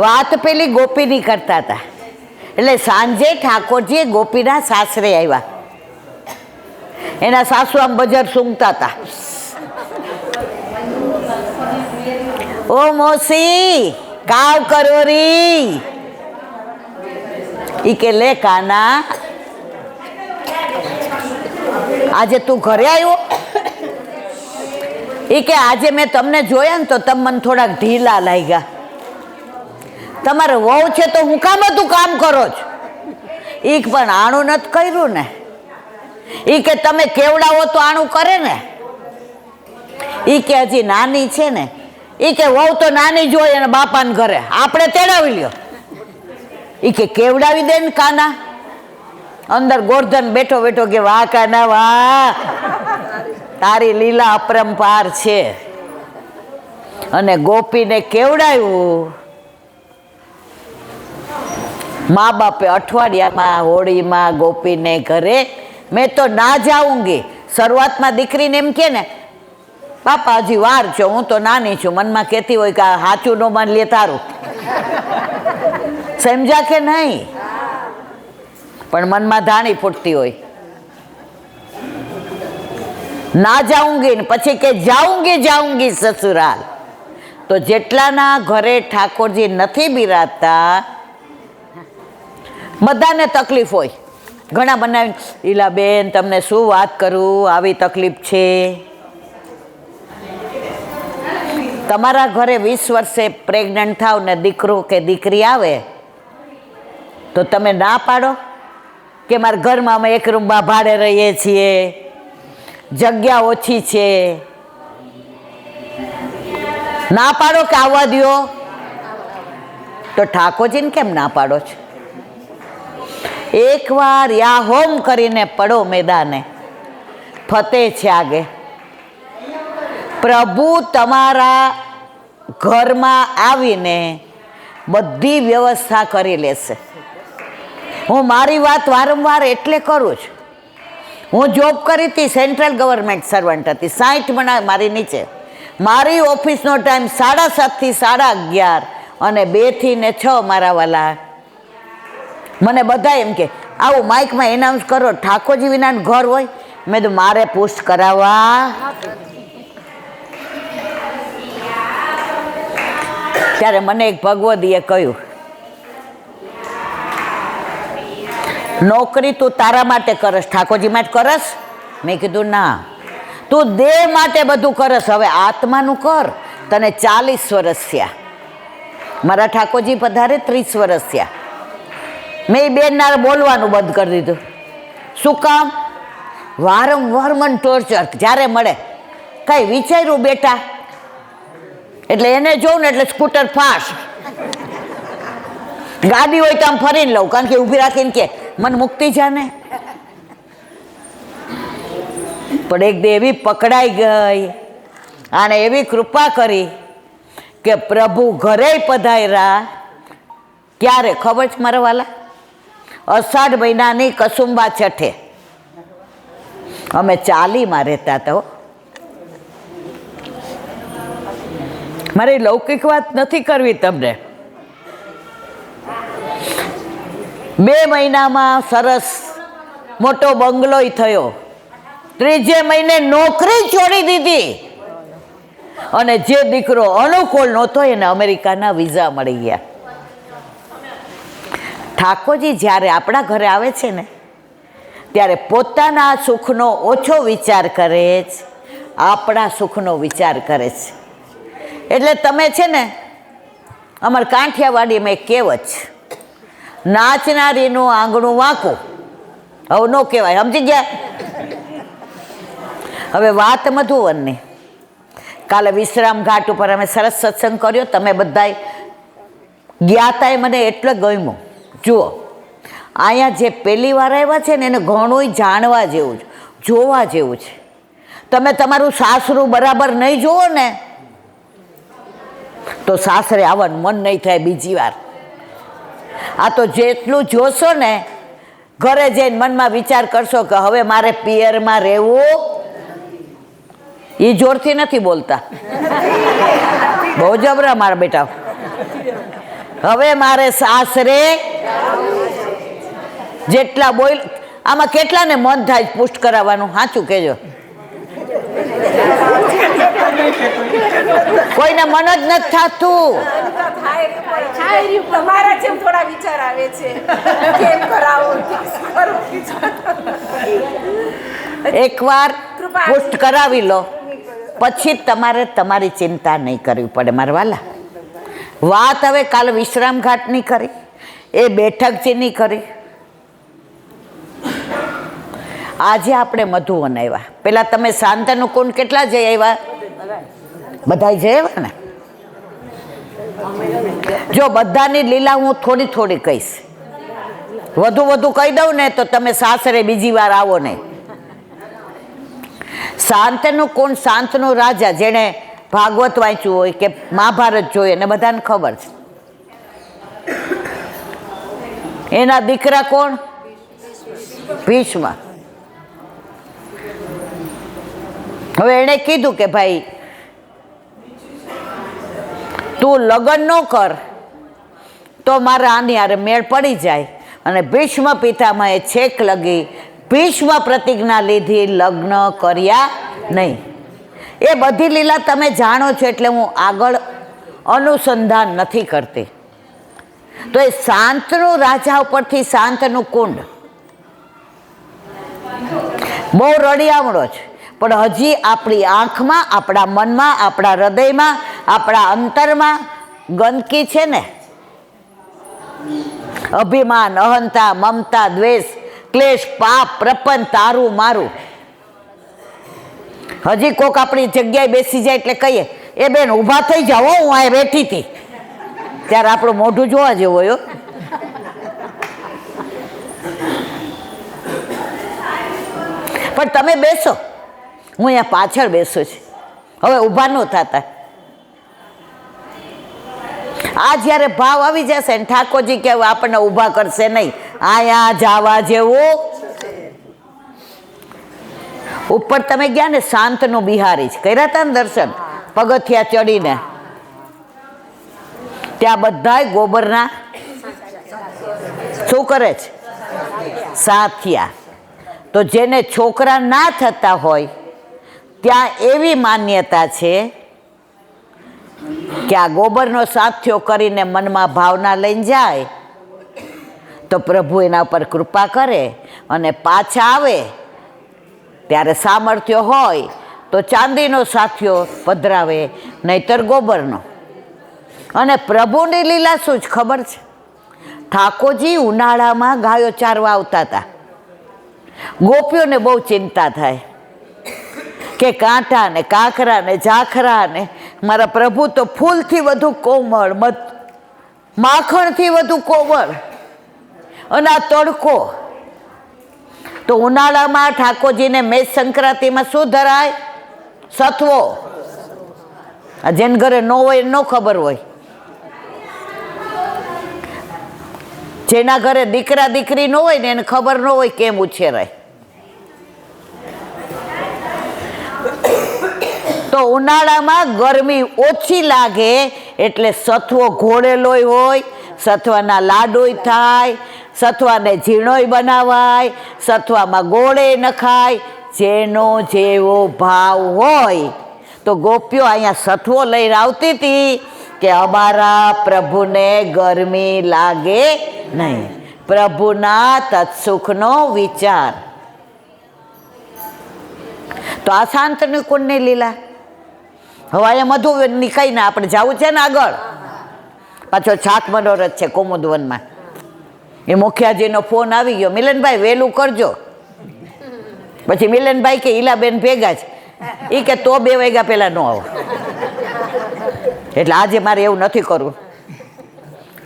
વાત પેલી ગોપીની કરતા હતા. એટલે સાંજે ઠાકોરજી ગોપીના સાસરે આવ્યા. એના સાસુ આમ બજાર સૂંઘતા હતા. ઓ મોસી કાવ કરો રી. ઈ કે લે કાના આજે તું ઘરે આવ્યો? ઈ કે આજે મેં તમને જોયા ને તો તમે મને થોડાક ઢીલા લાગ્યા. તમારે વહુ છે તો હું કામ હતું કામ કરો છો? ઈ પણ આણું નથી કર્યું ને. ઈ કે તમે કેવડાવો તો આણું કરે ને. ઈ કે હજી નાની છે ને. ઈ કે વહુ તો નાની જ હોય અને બાપાને ઘરે આપણે તેડાવી લ્યો. ઈ કે કેવડાવી દે ને કાના. અંદર ગોરધન બેઠો બેઠો કે વાહ કાના વાહ, તારી લીલા અપરંપાર છે. અને ગોપીને કેવડાવ્યું. મા બાપે અઠવાડિયામાં હોળીમાં ગોપીને ઘરે મેં તો ના જાઉંગી. શરૂઆતમાં દીકરીને એમ કે ને પાપા હજી વાર છે, હું તો નાની છું. મનમાં કહેતી હોય કે સાચું નો માન લે તારું. સમજા કે નહીં? પણ મનમાં ધાણી ફૂટતી હોય. ના જાઉંગી ને પછી કે જાઉંગી સસુરાલ. તો જેટલાના ઘરે ઠાકોરજી નથી બિરાજતા બધાને તકલીફ હોય. ઘણા બનાવી ઈલા બેન તમને શું વાત કરું, આવી તકલીફ છે. તમારા ઘરે 20 વર્ષે પ્રેગ્નન્ટ થાવ ને દીકરો કે દીકરી આવે તો તમે ના પાડો કે મારા ઘરમાં અમે એક રૂમમાં ભાડે રહીએ છીએ, જગ્યા ઓછી છે? ના પાડો કે આવવા દો? તો ઠાકોરજીને કેમ ના પાડો છો? એકવાર યા હોમ કરીને પડો મેદાને, ફતે છે આગે. પ્રભુ તમારા ઘરમાં આવીને બધી વ્યવસ્થા કરી લેશે. હું મારી વાત વારંવાર એટલે કરું છું. હું જોબ કરી હતી, સેન્ટ્રલ ગવર્મેન્ટ સર્વન્ટ હતી. 60 મણા મારી નીચે. મારી ઓફિસનો ટાઈમ 7:30 થી 11:30 અને 2 થી 6 મારા વાલા. મને બધા એમ કે આવું માઇકમાં એનાઉન્સ કરો ઠાકોરજી વિનાનું ઘર હોય. મેં તો મારે પુષ્ટ કરાવવા. ત્યારે મને એક ભગવદીએ કહ્યું નોકરી તું તારા માટે કરસ, ઠાકોરજી માટે કરસ? મેં કીધું ના, તું દેહ માટે બધું કરસ, હવે આત્માનું કર. તને 40 વર્ષ થયા, મારા ઠાકોરજી પધારે 30 વર્ષ થયા. મેં બેનના બોલવાનું બંધ કરી દીધું. શું કામ? વારંવાર મને ટોર્ચર. જ્યારે મળે કઈ વિચાર્યું બેટા? એટલે એને જોઉં ને એટલે સ્કૂટર ફાસ્ટ. ગાડી હોય તો આમ ફરીને લઉં, કારણ કે ઊભી રાખીને કે મને મુક્તિ જાને. પણ એક દે એવી પકડાઈ ગઈ. આને એવી કૃપા કરી કે પ્રભુ ઘરે પધાર્યા. ક્યારે ખબર છે મારા વાલા? અષાઢ મહિનાની કસુંબા છઠે. અમે ચાલીમાં રહેતા હતા. મારી લૌકિક વાત નથી કરવી તમને. 2 મહિનામાં સરસ મોટો બંગલો થયો. 3જે મહિને નોકરી છોડી દીધી. અને જે દીકરો અનુકૂળ નહોતો એને અમેરિકાના વિઝા મળી ગયા. ઠાકોરજી જ્યારે આપણા ઘરે આવે છે ને ત્યારે પોતાના સુખનો ઓછો વિચાર કરે છે, આપણા સુખનો વિચાર કરે છે. એટલે તમે છે ને અમારા કાંઠિયાવાડીમાં એક કહેવત છે, નાચનારીનું આંગણું વાંકું. હવે ન કહેવાય, સમજી ગયા? હવે વાત મધુવનની. કાલે વિશ્રામ ઘાટ ઉપર અમે સરસ સત્સંગ કર્યો. તમે બધા ગયા હતા, એ મને એટલે ગમ્યું. જુઓ, અહીંયા જે પહેલી વાર આવ્યા છે ને એને ઘણું જાણવા જેવું છે, જોવા જેવું છે. તમે તમારું સાસરું બરાબર નહીં જુઓ ને તો સાસરે આવવાનું મન નહીં થાય બીજી વાર. આ તો જેટલું જોશો ને ઘરે જઈને મનમાં વિચાર કરશો કે હવે મારે પિયરમાં રહેવું. એ જોરથી નથી બોલતા, બહુ જબરા મારા બેટા. હવે મારે સાસરે જેટલા બોલ આમાં કેટલાને મન થાય પુષ્ટ કરાવવાનું? સાચું કહેજો. કોઈને મન જ નથી થતું. એકવાર પુષ્ટ કરાવી લો પછી તમારે તમારી ચિંતા નહીં કરવી પડે મારા વાલા. વાત હવે કાલે વિશ્રામ ઘાટની કરી, એ બેઠકજીની કરી, આજે આપણે મધુવન આવ્યા. પેલા તમે શાંતનુ કુંડ કેટલા જઈ આવ્યા? બધા જઈ આવ્યા ને? જો બધાની લીલા હું થોડી થોડી કહીશ, વધુ કહી દઉં ને તો તમે સાસરે બીજી વાર આવો નહીં. શાંતનુ કુંડ, શાંતનો રાજા, જેણે ભાગવત વાંચ્યું હોય કે મહાભારત જોઈએ ને બધાને ખબર છે. એના દીકરા કોણ? ભીષ્મ. હવે એણે કીધું કે ભાઈ તું લગ્ન ન કર તો મારે આની હારે મેળ પડી જાય. અને ભીષ્મ પિતામહે છેક લગી ભીષ્મ પ્રતિજ્ઞા લીધી, લગ્ન કર્યા નહીં. એ બધી લીલા તમે જાણો છો એટલે હું આગળ અનુસંધાન નથી કરતી. તો એ શાંતનુ રાજા ઉપરથી શાંતનું કુંડ બહુ રડિયામણો છે, પણ હજી આપણી આંખમાં, આપણા મનમાં, આપણા હૃદયમાં, આપણા અંતરમાં ગંદકી છે ને. અભિમાન, અહંતા, મમતા, દ્વેષ, ક્લેશ, પાપ, પ્રપંચ, તારું મારું. હજી કોક આપણી જગ્યાએ બેસી જાય એટલે કહીએ એ બેન ઊભા થઈ જાઓ, હું આ બેઠી હતી, ત્યારે આપણું મોઢું જોવા જેવું હોય. પણ તમે બેસો, હું અહીંયા પાછળ બેસું છું, હવે ઊભા ન થતા. આ જ્યારે ભાવ આવી જશે ને ઠાકોરજી કે આપણને ઊભા કરશે નહીં, આયા જાવા જેવું. ઉપર તમે ગયા ને શાંતનું બિહારી જ કર્યા હતા ને દર્શન, પગથિયા ચડીને, ત્યાં બધાય ગોબરના શું કરે છે? સાથિયા. તો જેને છોકરા ના થતા હોય ત્યાં એવી માન્યતા છે કે આ ગોબરનો સાથિયો કરીને મનમાં ભાવના લઈને જાય તો પ્રભુ એના ઉપર કૃપા કરે અને પાછા આવે ત્યારે સામર્થ્ય હોય તો ચાંદીનો સાથિયો પધરાવે, નહીતર ગોબરનો. અને પ્રભુની લીલા શું જ ખબર છે? ઠાકોરજી ઉનાળામાં ગાયો ચારવા આવતા હતા. ગોપીઓને બહુ ચિંતા થાય કે કાંટા ને કાંકરા ને ઝાખરા ને મારા પ્રભુ તો ફૂલથી વધુ કોમળ, માખણથી વધુ કોમળ, અને આ તડકો. તો ઉનાળામાં ઠાકોરજીને મેષ સંક્રાંતિમાં શું ધરાય? સત્વો. આ જેન ઘરે ન હોય ન ખબર હોય. જેના ઘરે દીકરા દીકરી ન હોય ને એને ખબર ન હોય કેમ ઉછેરાય. તો ઉનાળામાં ગરમી ઓછી લાગે એટલે સત્વો ઘોળેલોય હોય, સત્વાના લાડુય થાય, સત્વાને ઝીણોય બનાવાય, સત્વામાં ગોળે નખાય, જેનો જેવો ભાવ હોય. તો ગોપીઓ અહીંયા સત્વો લઈને આવતી હતી કે અમારા પ્રભુને ગરમી લાગે નહીં, પ્રભુના તત્સુખનો વિચાર. તો આ શાંતનુ કુંડની લીલા. હવે અહીંયા મધુવનની કઈ ના આપણે જવું છે ને આગળ. પાછો છાક મનોરથ છે કુમુદવનમાં. એ મુખિયાજીનો ફોન આવી ગયો, મિલનભાઈ વહેલું કરજો. પછી મિલનભાઈ કે ઈલાબેન ભેગા છે, એ કે તો 2 વાગ્યા પહેલા ન આવો. એટલે આજે મારે એવું નથી કરવું.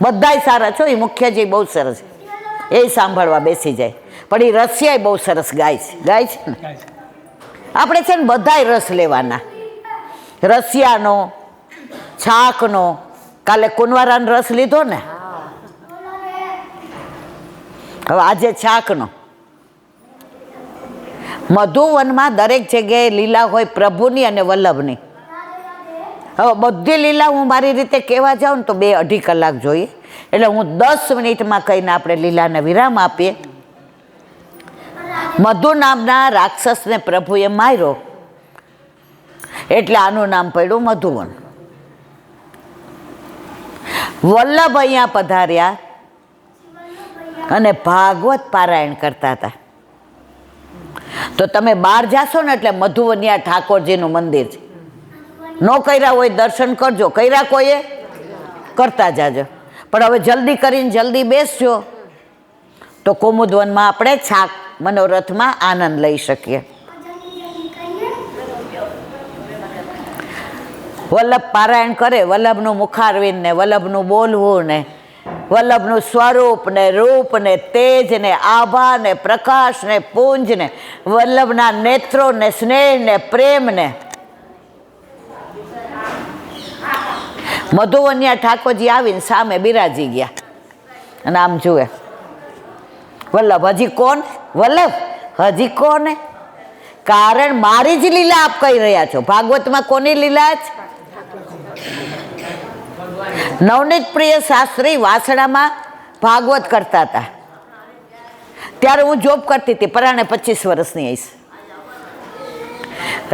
બધાય સારા છો, એ મુખિયાજી બહુ સરસ, એ સાંભળવા બેસી જાય. પણ એ રસિયા બહુ સરસ ગાય છે ને. આપણે છે ને બધાય રસ લેવાના, રસિયાનો, છાકનો. કાલે કુંવારાનો રસ લીધો ને, હવે આજે છાકનો. મધુવનમાં દરેક જગ્યાએ લીલા હોય પ્રભુની અને વલ્લભની. હવે બધી લીલા હું મારી રીતે કહેવા જાઉં ને તો 2-2.5 કલાક જોઈએ, એટલે હું 10 મિનિટમાં કહીને આપણે લીલાને વિરામ આપીએ. મધુ નામના રાક્ષસને પ્રભુએ માર્યો એટલે આનું નામ પડ્યું મધુવન. વલ્લભ અહીંયા પધાર્યા અને ભાગવત પારાયણ કરતા હતા. તો તમે બહાર જાશો ને એટલે મધુવનિયા ઠાકોરજીનું મંદિર છે. ન કર્યા હોય દર્શન કરજો, કર્યા કોઈએ કરતા જાજો. પણ હવે જલ્દી કરીને જલ્દી બેસજો તો કુમુદવનમાં આપણે છાક મનોરથમાં આનંદ લઈ શકીએ. વલ્લભ પારાયણ કરે, વલ્લભનું મુખારવિંદ ને વલ્લભનું બોલવું ને વલ્લભનું સ્વરૂપ ને રૂપ ને તેજ ને આભા ને પ્રકાશ ને પુંજ ને વલ્લભના નેત્રો ને સ્નેહ ને પ્રેમ ને. મધુવનિયા ઠાકોરજી આવીને સામે બિરાજી ગયા અને આમ જુએ, વલ્લભ હજી કોણ? વલ્લભ હજી કોને? કારણ મારી જ લીલા આપ કહી રહ્યા છો. ભાગવતમાં કોની લીલા છે? નવનીત પ્રિય શાસ્ત્રી વાસણામાં ભાગવત કરતા હતા. ત્યારે હું જોબ કરતી હતી, પરાણે 25 વર્ષની હઈશ.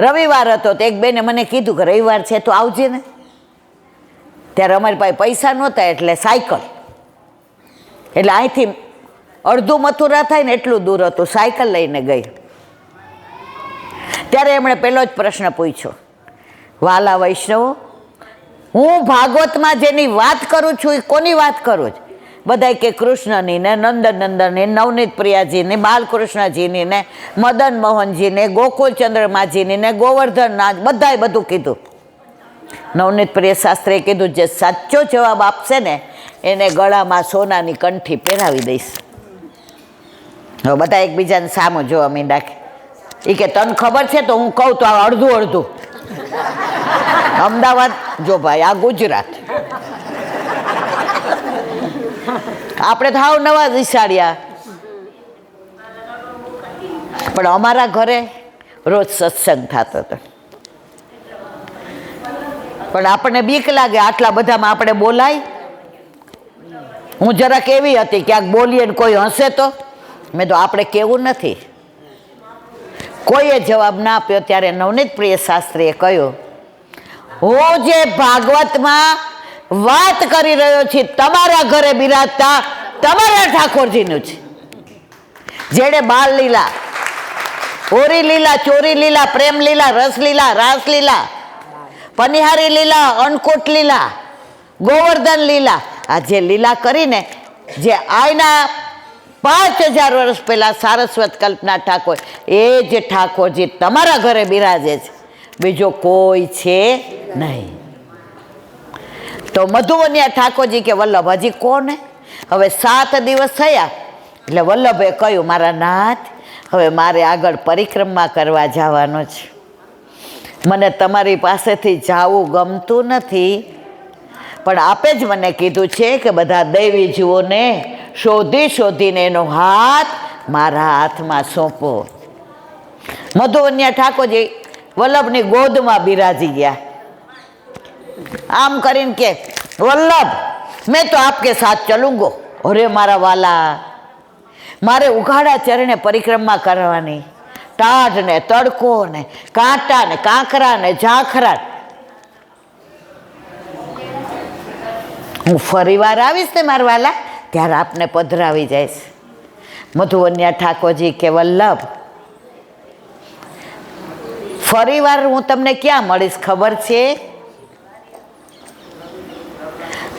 રવિવાર હતો તો એક બેને મને કીધું કે રવિવાર છે તો આવજે ને. ત્યારે અમારી પાસે પૈસા નહોતા એટલે સાયકલ, એટલે અહીંથી અડધું મથુરા થાય ને એટલું દૂર હતું, સાયકલ લઈને ગઈ. ત્યારે એમણે પહેલો જ પ્રશ્ન પૂછ્યો, વાલા વૈષ્ણવો, હું ભાગવતમાં જેની વાત કરું છું એ કોની વાત કરું છું? બધા કે કૃષ્ણની ને નંદનંદનની, નવનીત પ્રિયાજીની, બાલકૃષ્ણજીની ને મદન મોહનજીને, ગોકુલચંદ્રમાજીની ને ગોવર્ધનનાથ, બધાએ બધું કીધું. નવનીત પ્રિય શાસ્ત્રીએ કીધું જે સાચો જવાબ આપશે ને એને ગળામાં સોનાની કંઠી પહેરાવી દઈશ. હવે બધા એકબીજાને સામું જોવા માંડ્યા. એ કે તને ખબર છે તો હું કહું તો આ અડધું અડધું. અમદાવાદ જો ભાઈ, આ ગુજરાત. આપણે તો હાવ નવા વિચાર્યા, પણ અમારા ઘરે રોજ સત્સંગ થતો હતો. પણ આપણને બીક લાગે આટલા બધામાં આપણે બોલાય. હું જરાક એવી હતી, ક્યાંક બોલીએ ને કોઈ હસે તો મેં તો આપણે કેવું નથી. કોઈએ જવાબ ના આપ્યો ત્યારે નવનીત પ્રિય શાસ્ત્રીએ કહ્યું, હું જે ભાગવતમાં વાત કરી રહ્યો છું તમારા ઘરે બિરાજતા તમારા ઠાકોરજીનું છે. જેણે બાલ લીલા, હોરી લીલા, ચોરી લીલા, પ્રેમ લીલા, રસ લીલા, રાસ લીલા, પનિહારી લીલા, અન્નકૂટ લીલા, ગોવર્ધન લીલા, આ જે લીલા કરીને જે આયના 5000 વર્ષ પહેલા સારસ્વત કલ્પના ઠાકોર, એ જે ઠાકોરજી તમારા ઘરે બિરાજે છે, બીજો કોઈ છે નહીં. તો મધુવનિયા ઠાકોરજી કે વલ્લભ હજી કોને? હવે 7 દિવસ થયા એટલે વલ્લભે કહ્યું, મારા નાથ, હવે મારે આગળ પરિક્રમા કરવા જવાનો છે. મને તમારી પાસેથી જાવું ગમતું નથી, પણ આપે જ મને કીધું છે કે બધા દૈવી જીવોને શોધી શોધીને એનો હાથ મારા હાથમાં સોંપો. મધુવનિયા ઠાકોરજી વલ્લભની ગોદમાં બિરાજી ગયા. આમ કરીને કે વલ્લભ, મેં તો આપકે સાથ ચલુંગો. અરે મારા વાલા, મારે ઉઘાડા ચરણે પરિક્રમા કરવાની. ટાઢ ને તડકો ને કાંટા ને કાંકરા ને ઝાખરા. હું ફરી વાર આવીશ ને મારા વાલા ત્યારે આપને પધરાવી જઈશ. મધુવનિયા ઠાકોરજી કે વલ્લભ, ફરી વાર હું તમને ક્યાં મળીશ ખબર છે?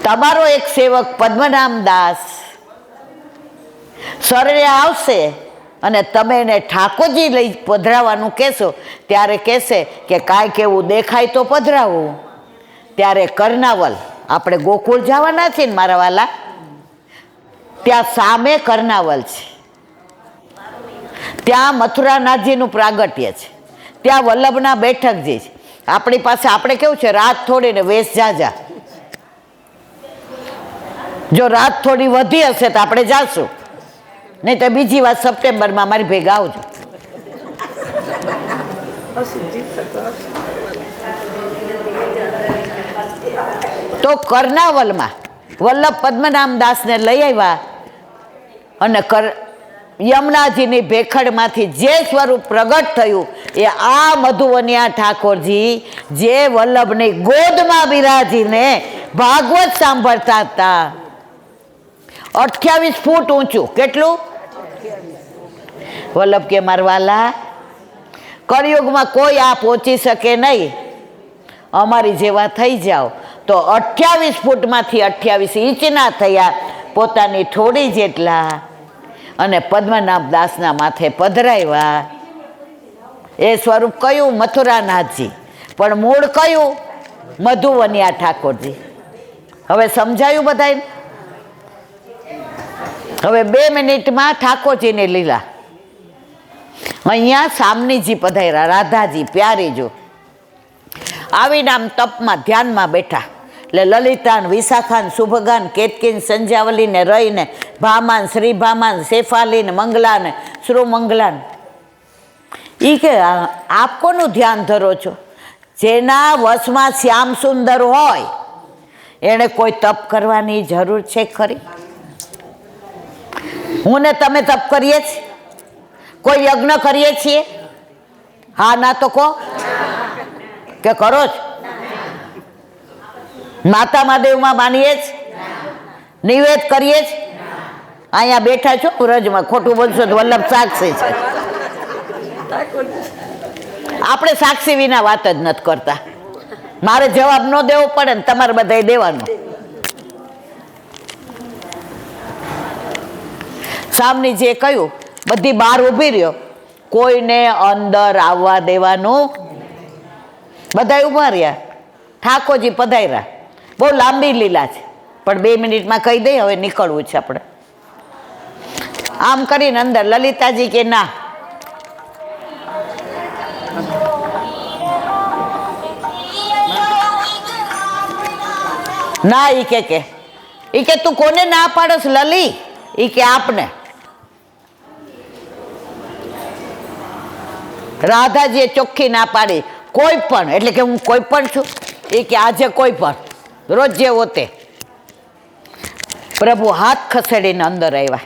તમારો એક સેવક પદ્મનામ દાસ શરણે આવશે અને તમે એને ઠાકોરજી લઈ પધરાવાનું કહેશો ત્યારે કહેશે કે કાંઈક એવું દેખાય તો પધરાવું. ત્યારે કર્ણાવલ, આપણે ગોકુળ જવાના છીએ ને મારા વાલા, ત્યાં સામે કર્ણાવલ છે, ત્યાં મથુરાનાથજીનું પ્રાગટ્ય છે, ત્યાં વલ્લભના બેઠકજી છે. આપણી પાસે આપણે કેવું છે, રાત થોડી ને વેશ જાજા. જો રાત થોડી વધી હશે તો આપણે જાશું, નહીં તો બીજી વાત સપ્ટેમ્બરમાં મારી ભેગા આવજો. તો કર્ણાવલમાં વલ્લભ પદ્મનાભ દાસને લઈ આવ્યા અને યમુનાજીની ભેખડમાંથી જે સ્વરૂપ પ્રગટ થયું એ આ મધુવનિયા ઠાકોરજી જે વલ્લભની ગોદમાં બિરાજીને ભાગવત સાંભળતા હતા. 28 ફૂટ ઊંચું. કેટલું? વલ્લભ કે મારવાલા, કળિયુગમાં કોઈ આ પહોંચી શકે નહીં, અમારી જેવા થઈ જાઓ. તો 28 ફૂટમાંથી 28 ઇંચના થયા, પોતાની થોડી જેટલા, અને પદ્મનાભ દાસના માથે પધરાવ્યા. એ સ્વરૂપ કયું? મથુરાનાથજી. પણ મૂળ કયું? મધુવનિયા ઠાકોરજી. હવે સમજાયું બધાને? હવે 2 મિનિટમાં ઠાકોરજીની લીલા. અહીંયા સામનીજી પધાર્યા, રાધાજી પ્યારીજો આવીને આમ તપમાં ધ્યાનમાં બેઠા. એટલે લલિતાન, વિશાખાન, શુભગાન, કેતકીન, સંજાવલીને રહીને ભામાન, શ્રી ભામાન, શેફાલીન, મંગલાન, શ્રુમંગલાન. એ કે આપ કોનું ધ્યાન ધરો છો? જેના વશમાં શ્યામ સુંદર હોય એને કોઈ તપ કરવાની જરૂર છે ખરી? હું ને તમે તપ કરીએ છીએ? કોઈ યજ્ઞ કરીએ છીએ? હા ના તો કહો કે કરો જ? માતા મહાદેવમાં માનીએ જ? નિવેદ કરીએ જ? અહીંયા બેઠા છો વ્રજમાં, ખોટું બોલશો તો વલ્લભ સાક્ષી છે. આપણે સાક્ષી વિના વાત જ નથી કરતા. મારે જવાબ ન દેવો પડે ને તમારે બધાએ દેવાનો. સામની જે કહ્યું, બધી બહાર ઊભી રહ્યો, કોઈને અંદર આવવા દેવાનું. બધા ઊભા રહ્યા, ઠાકોરજી પધાર્યા. બહુ લાંબી લીલા છે, પણ 2 મિનિટમાં કહી દઈ, હવે નીકળવું છે આપણે. આમ કરીને અંદર લલિતાજી કે ના, ના. ઈ કે તું કોને ના પાડસ લલી? ઈ કે આપને. રાધાજીએ ચોખ્ખી ના પાડી, કોઈ પણ. એટલે કે હું કોઈ પણ છું? એ કે આજે કોઈ પણ, રોજ જે હોતે. પ્રભુ હાથ ખસેડીને અંદર આવ્યા.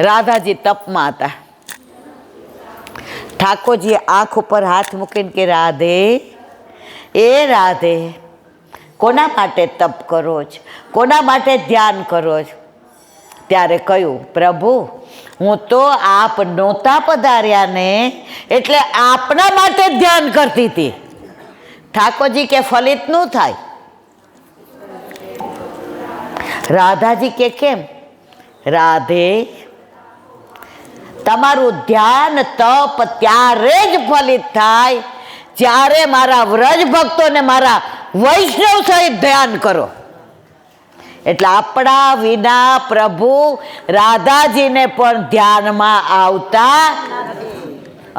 રાધાજી તપમાં હતા. ઠાકોરજીએ આંખ ઉપર હાથ મૂકીને કે રાધે, એ રાધે, કોના માટે તપ કરો છો? કોના માટે ધ્યાન કરો છો? ત્યારે કહ્યું, પ્રભુ હું તો આપ નહોતા પધાર્યા ને એટલે આપના માટે ધ્યાન કરતી હતી. ઠાકોરજી કે ફલિત નું થાય. રાધાજી કે કેમ? રાધે, તમારું ધ્યાન તપ ત્યારે જ ફલિત થાય જ્યારે મારા વ્રજ ભક્તોને મારા વૈષ્ણવ સહિત ધ્યાન કરો. એટલે આપણા વિના પ્રભુ રાધાજીને પણ ધ્યાનમાં આવતા,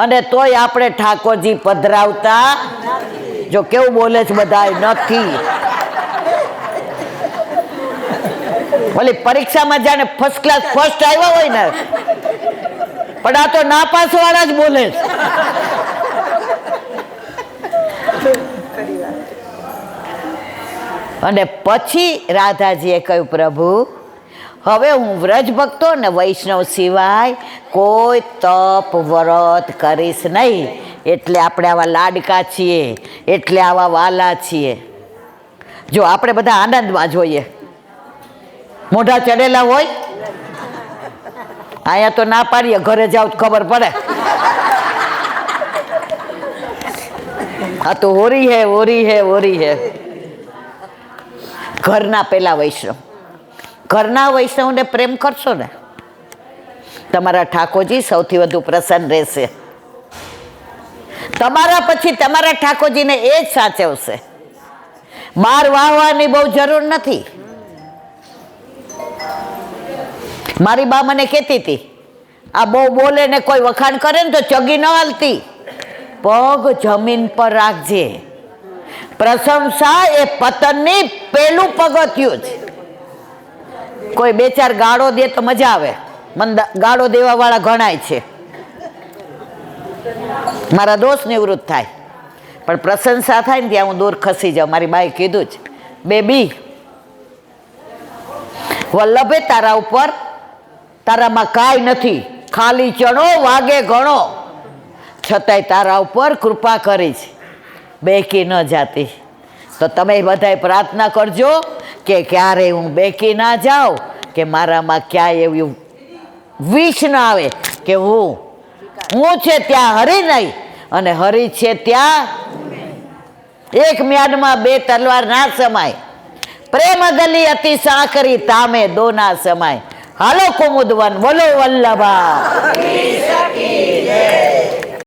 અને તોય આપણે ઠાકોરજી પધરાવતા. જો કેવું બોલે છે બધા, નથી. ઓલી પરીક્ષામાં જાણે ફર્સ્ટ ક્લાસ ફર્સ્ટ આવ્યા હોય ને, પણ આ તો નાપાસ વાળા જ બોલે છે. અને પછી રાધાજીએ કહ્યું, પ્રભુ હવે હું વ્રજ ભક્તો ને વૈષ્ણવ સિવાય કોઈ તપ વ્રત કરીશ નહીં. એટલે આપણે આવા લાડકા છીએ, એટલે આવા વાલા છીએ. જો આપણે બધા આનંદમાં જોઈએ, મોઢા ચડેલા હોય. અહીંયા તો ના પાડીએ, ઘરે જાવ તો ખબર પડે. આ તો હોરી હે, હોરી હે, હોરી હે. ઘરના પેલા વૈષ્ણવ, ઘરના વૈષ્ણવને પ્રેમ કરશો ને, તમારા ઠાકોરજી સૌથી વધુ પ્રસન્ન રહેશે. તમારા પછી તમારા ઠાકોરજીને એ જ સાચવશે. બહાર વાહવાની બહુ જરૂર નથી. મારી બા મને કહેતી હતી, આ બહુ બોલે ને કોઈ વખાણ કરે ને તો ચગી ન હાલતી, પગ જમીન પર રાખજે. પ્રશંસા એ પતનની પેલું પગથિયું છે. કોઈ 2-4 ગાળો દે તો મજા આવે, મને ગાળો દેવા વાળા ઘણાય છે, મારા દોષ નિવૃત્ત થાય. પણ પ્રશંસા થાય ને ત્યાં હું દૂર ખસી જાઉં. મારી બાએ કીધું જ, બેબી, વલ્લભે તારા ઉપર, તારામાં કાંઈ નથી, ખાલી ચણો વાગે ઘણો, છતાંય તારા ઉપર કૃપા કરી છે, બેકી ન જાતી. તો તમે બધાય પ્રાર્થના કરજો કે ક્યારે હું બેકી ના જાઉં, કે મારામાં ક્યાંય એવું વિષ ના આવે કે હું છે ત્યાં હરી નહીં અને હરી છે ત્યાં એક મ્યાનમાં બે તલવાર ના સમાય, પ્રેમ ગલી અતિ સાકરી તામે દો ના સમાય. હાલો કુમુદવન, બોલો વલ્લભા.